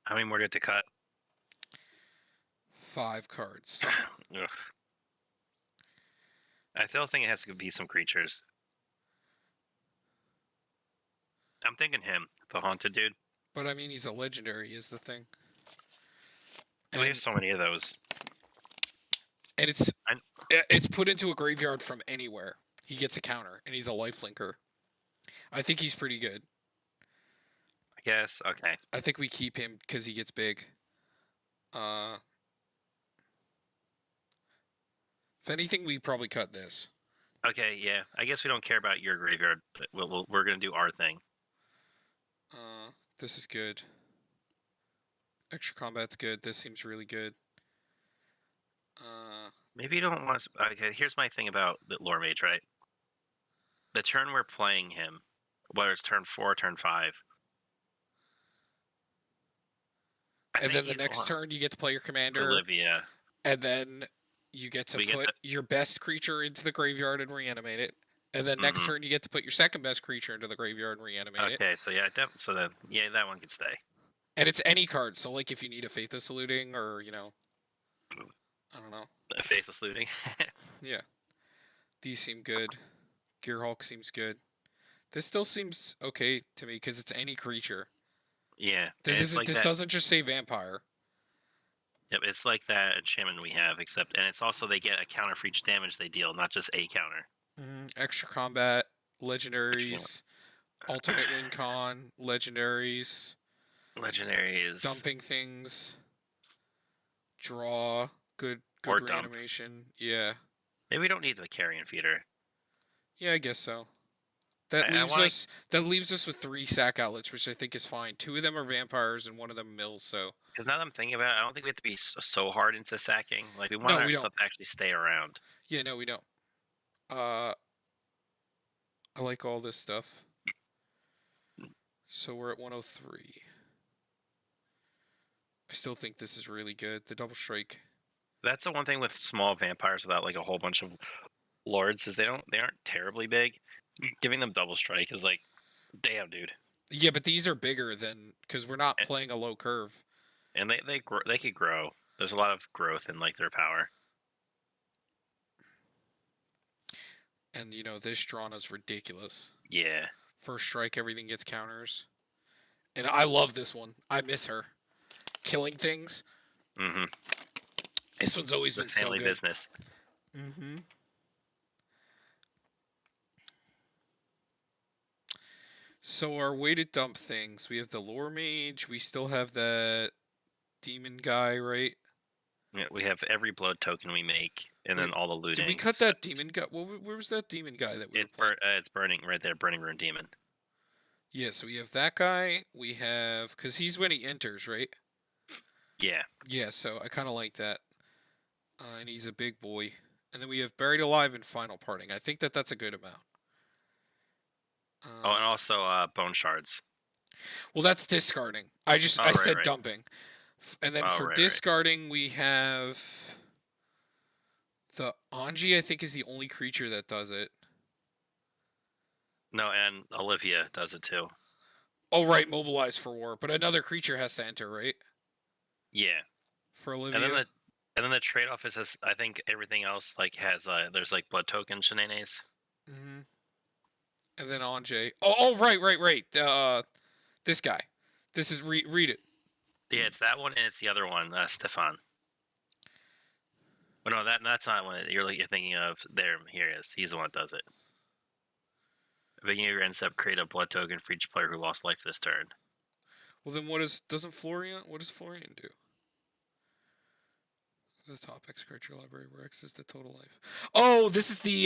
How many more do you have to cut? 5 cards. Ugh. I still think it has to be some creatures. I'm thinking him, the haunted dude. But I mean, he's a legendary, is the thing. We have so many of those. And I, it's put into a graveyard from anywhere. He gets a counter, and he's a lifelinker. I think he's pretty good. I guess. Okay. I think we keep him because he gets big. If anything, we probably cut this. Okay. Yeah. I guess we don't care about your graveyard. We're gonna do our thing. This is good. Extra combat's good. This seems really good. Maybe you don't want to. Okay. Here's my thing about the lore mage. Right. The turn we're playing him, whether it's turn 4 or turn 5. And then the next turn, you get to play your commander. Olivia. And then you get to put your best creature into the graveyard and reanimate it. And then next turn, you get to put your second best creature into the graveyard and reanimate it. Okay, so yeah, so then that one can stay. And it's any card. So like if you need a Faithless Eluding or I don't know. A Faithless Looting. Yeah. These seem good. Gearhulk seems good. This still seems okay to me because it's any creature. Yeah. This doesn't just say vampire. Yep, it's like that enchantment we have, and it's also they get a counter for each damage they deal, not just a counter. Extra combat, legendaries, alternate win con, legendaries, dumping things, draw, good reanimation. Yeah. Maybe we don't need the carrion feeder. Yeah, I guess so. That leaves us with 3 sack outlets, which I think is fine. 2 of them are vampires and 1 of them mills. So. Because now that I'm thinking about it, I don't think we have to be so hard into sacking. Like we want our stuff to actually stay around. Yeah, no, we don't. I like all this stuff. So we're at 103. I still think this is really good. The double strike. That's the one thing with small vampires without like a whole bunch of lords is they aren't terribly big. Giving them double strike is like, damn, dude. Yeah, but these are bigger than because we're not playing a low curve. And they could grow. There's a lot of growth in like their power. And this Drana's ridiculous. Yeah. First strike, everything gets counters. And I love this one. I miss her. Killing things. Mm-hmm. This one's always been so good. Family business. Mm-hmm. So our way to dump things, we have the lore mage. We still have that demon guy, right? Yeah, we have every blood token we make, and then all the looting. Did we cut that demon guy? Where was that demon guy that we were playing? It's burning right there, burning rune demon. Yeah, so we have that guy. We have because he's when he enters, right? Yeah. Yeah, so I kind of like that. And he's a big boy. And then we have buried alive and final parting. I think that's a good amount. And also bone shards. Well, that's discarding. I said dumping. And then for discarding, we have the Anji, I think, is the only creature that does it. No, and Olivia does it too. Oh, right, mobilize for war. But another creature has to enter, right? Yeah. For Olivia. And then the trade-off is this, I think everything else like has there's like blood token shenanigans. Mm-hmm. And then Anji. Oh, right. This guy. This is read it. Yeah, it's that one and it's the other one, Stefan. But no, that's not one you're thinking of. Here he is. He's the one that does it. Beginning of your end step, create a blood token for each player who lost life this turn. Well, then what does Florian do? The top X card your library where X is the total life. Oh, this is the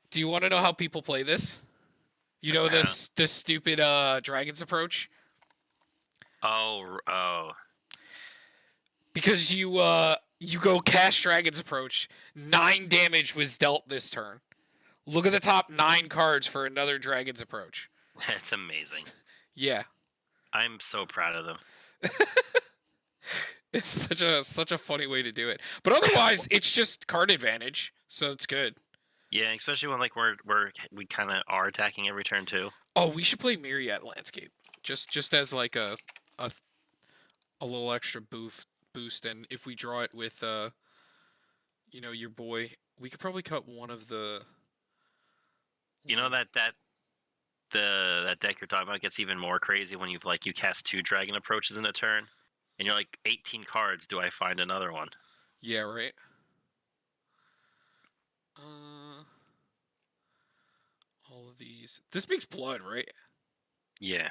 do you want to know how people play this? You know this stupid Dragon's Approach? Oh. Because you go cast Dragon's Approach, 9 damage was dealt this turn. Look at the top 9 cards for another Dragon's Approach. That's amazing. Yeah. I'm so proud of them. It's such a funny way to do it. But otherwise, it's just card advantage, so it's good. Yeah, especially when we kind of are attacking every turn too. Oh, we should play Myriad Landscape just as like a little extra boost, and if we draw it with your boy, we could probably cut one of the. You know that that deck you're talking about gets even more crazy when you cast 2 dragon approaches in a turn, and you're like 18 cards. Do I find another one? Yeah, right. Uh, all of these. This makes blood, right? Yeah,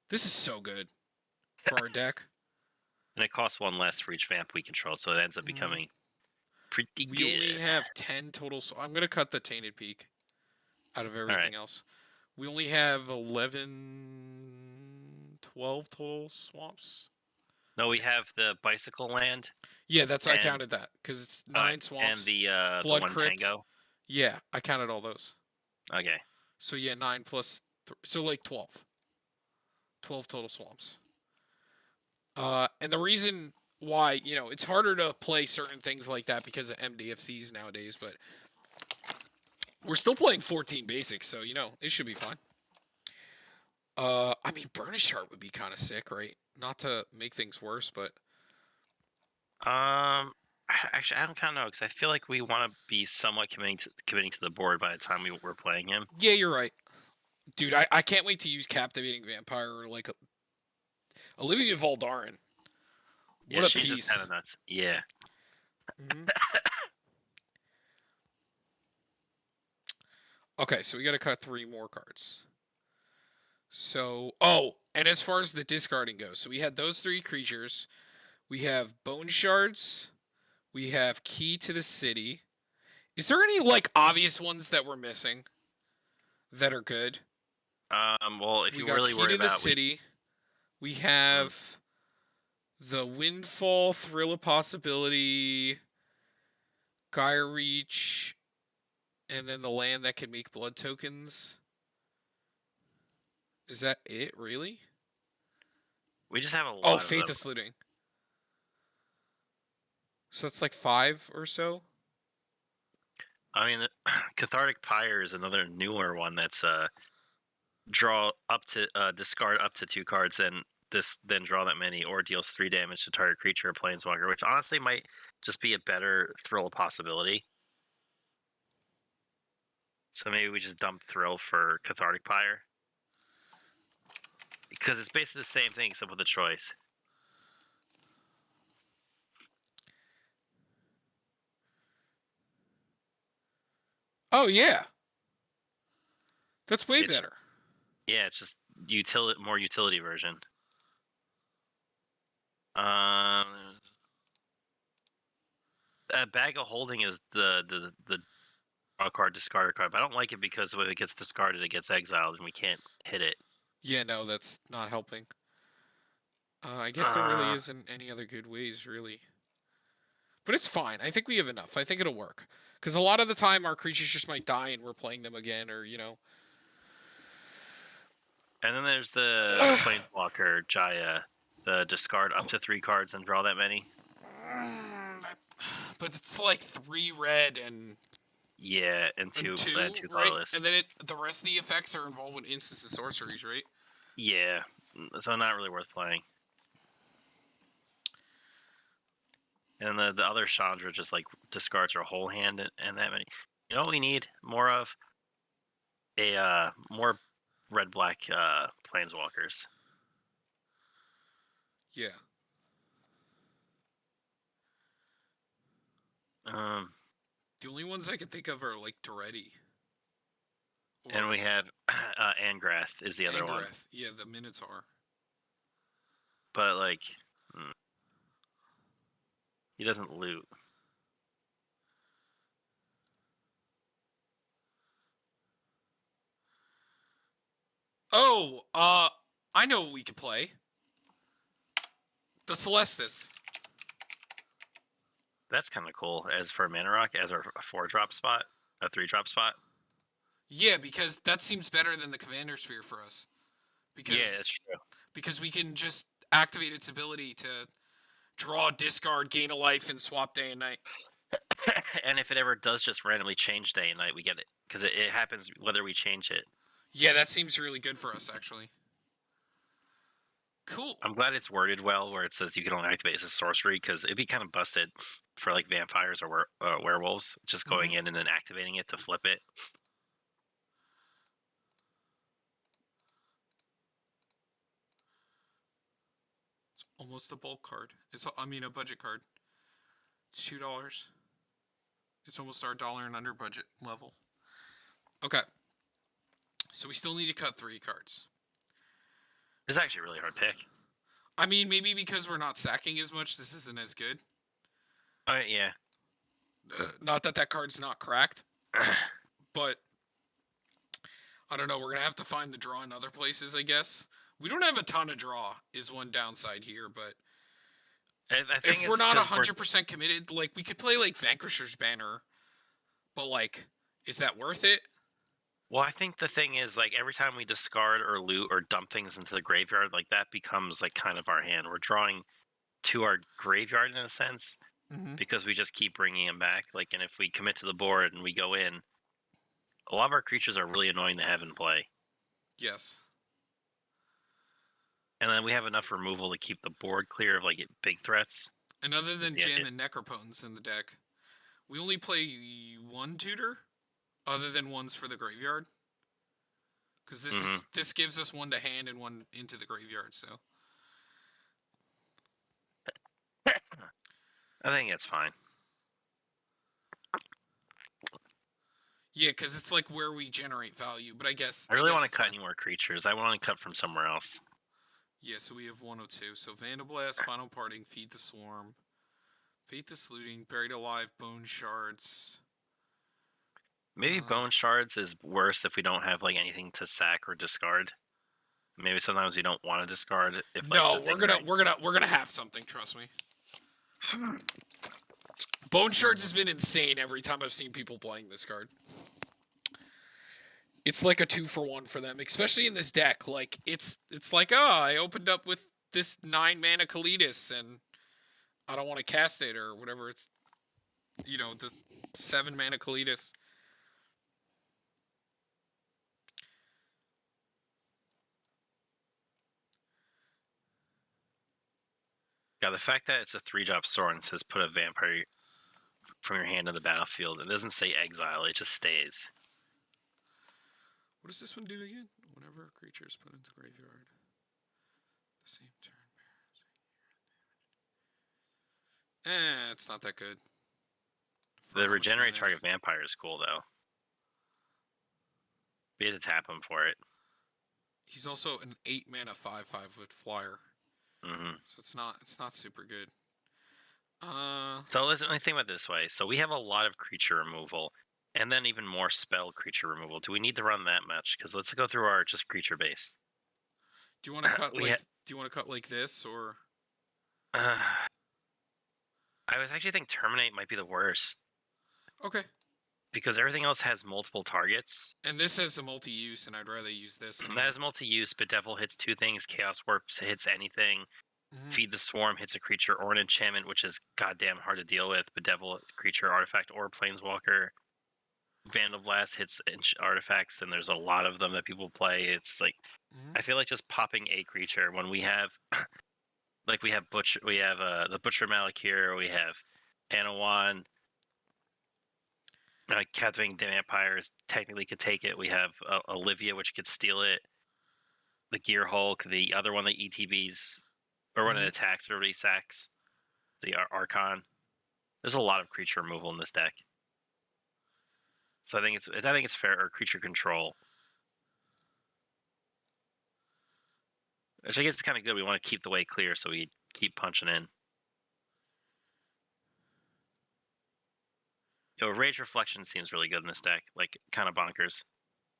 This is so good for our deck. and it costs 1 less for each vamp we control, so it ends up becoming pretty We only good. have 10 total. So I'm gonna cut the Tainted Peak out of All everything right. else. We only have 11, 12 total swamps. No, we have the bicycle land Yeah, I and counted that because it's 9 and swamps. the Blood one crypt. tango. Yeah, I counted all those. Okay. So yeah, 9 plus so like 12. 12 total swamps. And the reason why, it's harder to play certain things like that because of MDFCs nowadays, but we're still playing 14 basics, so it should be fine. I mean, Burnish Heart would be kind of sick, right? Not to make things worse, but Actually, I don't kind of know because I feel like we want to be somewhat committing to the board by the time we're playing him. yeah, you're right, dude. I can't wait to use Captivating Vampire or like Olivia Voldaren. Yeah, What a she's just kind piece. of nuts. Yeah. Hmm. Okay, so we got to cut 3 more cards. So, and as far as the discarding goes, so we had those 3 creatures. We have Bone Shards. We have Key to the City. Is there any like obvious ones that we're missing that are good? Well, if We you got really Key worry to the about City. We mm, have the Windfall, Thrill of Possibility, Gaia Reach, and then the land that can make blood tokens. Is that it, really? we just have a Oh, lot of Faith them. is Looting. So it's like 5 or so. I mean, Cathartic Pyre is another newer one that's draw up to discard up to 2 cards, then draw that many, or deals 3 damage to target creature or planeswalker, which honestly might just be a better Thrill possibility. So maybe we just dump Thrill for Cathartic Pyre because it's basically the same thing except with a choice. Oh yeah, that's way It's better. Yeah, it's just more utility version. Um, a Bag of Holding is the draw card, discard card. But I don't like it because when it gets discarded, it gets exiled, and we can't hit it. Yeah, no, that's not helping. I guess there really Uh, isn't any other good ways, really. But it's fine. I think we have enough. I think it'll work. Because a lot of the time, our creatures just might die and we're playing them again, or. and then there's the Planeswalker Jaya, the discard up to 3 cards and draw that many. But it's like 3 red and Yeah, and two two, right? colorless. And then the rest of the effects are involved with instants and sorceries, right? Yeah, so not really worth playing. And the other Chandra just like discards her whole hand and that many. You know what we need more of? More red black planeswalkers. Yeah. Um, The only ones I can think of are like Duretti. and we have Angrath is the other one, Angrath. Yeah, the Minotaur. but like he doesn't loot. Oh, I know what we could play. The Celestis. That's kind of cool. As for Mana Rock, as our 4-drop spot, a 3-drop spot. Yeah, because that seems better than the Commander Sphere for us. Because Yeah, that's true. because we can just activate its ability to draw, discard, gain a life, and swap day and night. And if it ever does just randomly change day and night, we get it because it happens whether we change it. Yeah, that seems really good for us, actually. Cool. I'm glad it's worded well where it says you can only activate as a sorcery because it'd be kind of busted for like vampires or werewolves just going in and then activating it to flip it. almost a bulk card. I mean a budget card. It's $2. It's almost our dollar and under budget level. Okay. So we still need to cut 3 cards. It's actually a really hard pick. I mean, maybe because we're not sacking as much, this isn't as good. Yeah. Not that card's not cracked, but I don't know. We're gonna have to find the draw in other places, I guess. We don't have a ton of draw, is one downside here, but I think if we're not 100% committed, like we could play like Vanquisher's Banner, but like, is that worth it? Well, I think the thing is, like, every time we discard or loot or dump things into the graveyard, like, that becomes, like, kind of our hand. We're drawing to our graveyard in a sense because we just keep bringing them back. Like, and if we commit to the board and we go in, a lot of our creatures are really annoying to have in play. Yes. And then we have enough removal to keep the board clear of, like, big threats. And other than Yeah, Jam and Necropotence in the deck, we only play 1 tutor, other than ones for the graveyard. Because this gives us 1 to hand and 1 into the graveyard, so. I think it's fine. Yeah, because it's like where we generate value, but I guess... I really want to it's cut fine. any more creatures. I want to cut from somewhere else. Yeah, so we have 102. So Vandablast, Final Parting, Feed the Swarm, Fate the Looting, Buried Alive, Bone Shards. Maybe Bone Shards is worse if we don't have, like, anything to sack or discard. Maybe sometimes we don't want to discard it. If, like, No, we're gonna have something. Trust me. Bone Shards has been insane every time I've seen people playing this card. It's like a 2-for-1 for them, especially in this deck. Like it's like, I opened up with this 9 mana Kalitas and I don't want to cast it or whatever. It's the 7 mana Kalitas. Yeah, the fact that it's a 3-drop sword and says put a vampire from your hand in the battlefield, it doesn't say exile, it just stays. What does this one do again? Whenever a creature is put into graveyard, the same turn. It's not that good. The regenerate target vampire is cool though. We had to tap him for it. He's also an 8 mana 5/5 with flyer. So it's not super good. So let's think about it this way. So we have a lot of creature removal, and then even more spell creature removal. Do we need to run that much? Because let's go through our just creature base. Do you want to cut do you want to cut like this or? I would actually think Terminate might be the worst. Okay. Because everything else has multiple targets. And this has a multi-use, and I'd rather use this. That has multi-use, Bedevil hits 2 things, Chaos Warp hits anything, Feed the Swarm hits a creature or an enchantment, which is goddamn hard to deal with. Bedevil, creature, artifact, or planeswalker. Vandal Blast hits artifacts, and there's a lot of them that people play. It's like, I feel like just popping a creature when we have, like we have the Butcher Malakir, we have Anawan, Captivating Vampires technically could take it. We have Olivia, which could steal it. The Gear Hulk, the other one, the ETBs, or when it attacks, everybody sacks. The Archon. There's a lot of creature removal in this deck, so I think it's fair. Or creature control, which I guess is kind of good. We want to keep the way clear, so we keep punching in. Rage Reflection seems really good in this deck, like kind of bonkers.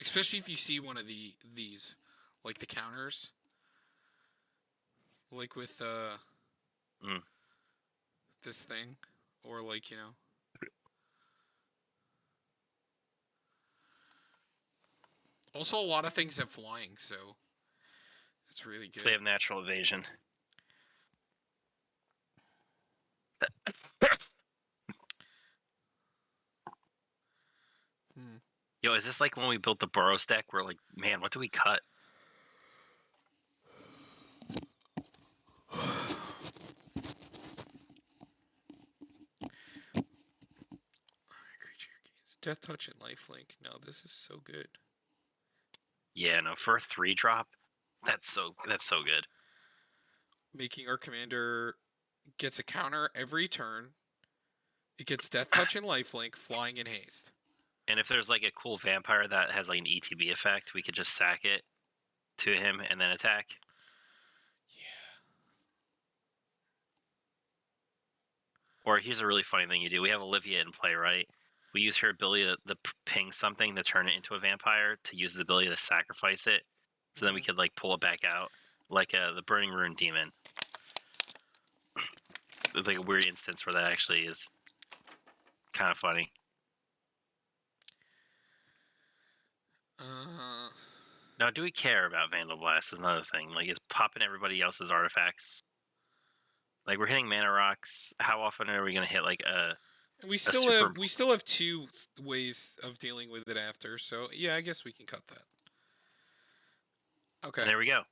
Especially if you see one of these, like the counters, like with this thing, or like Also, a lot of things have flying, so it's really good. So they have natural evasion. Yo, is this like when we built the Boros deck? We're like, man, what do we cut? Creature gains Death Touch and Lifelink. No, this is so good. Yeah, no, for a 3-drop, that's so good. making our commander gets a counter every turn. It gets Death Touch and Lifelink, flying and haste. And if there's like a cool vampire that has like an ETB effect, we could just sack it to him and then attack. Yeah. Or here's a really funny thing you do. We have Olivia in play, right? We use her ability to ping something to turn it into a vampire to use his ability to sacrifice it. So then we could like pull it back out, like the Burning Rune Demon. It's like a weird instance where that actually is kind of funny. Now, do we care about Vandal Blast? Is another thing. Like, is popping everybody else's artifacts? Like, we're hitting mana rocks. How often are we gonna hit like a? And we super- still have two ways of dealing with it after. So yeah, I guess we can cut that. Okay. And there we go.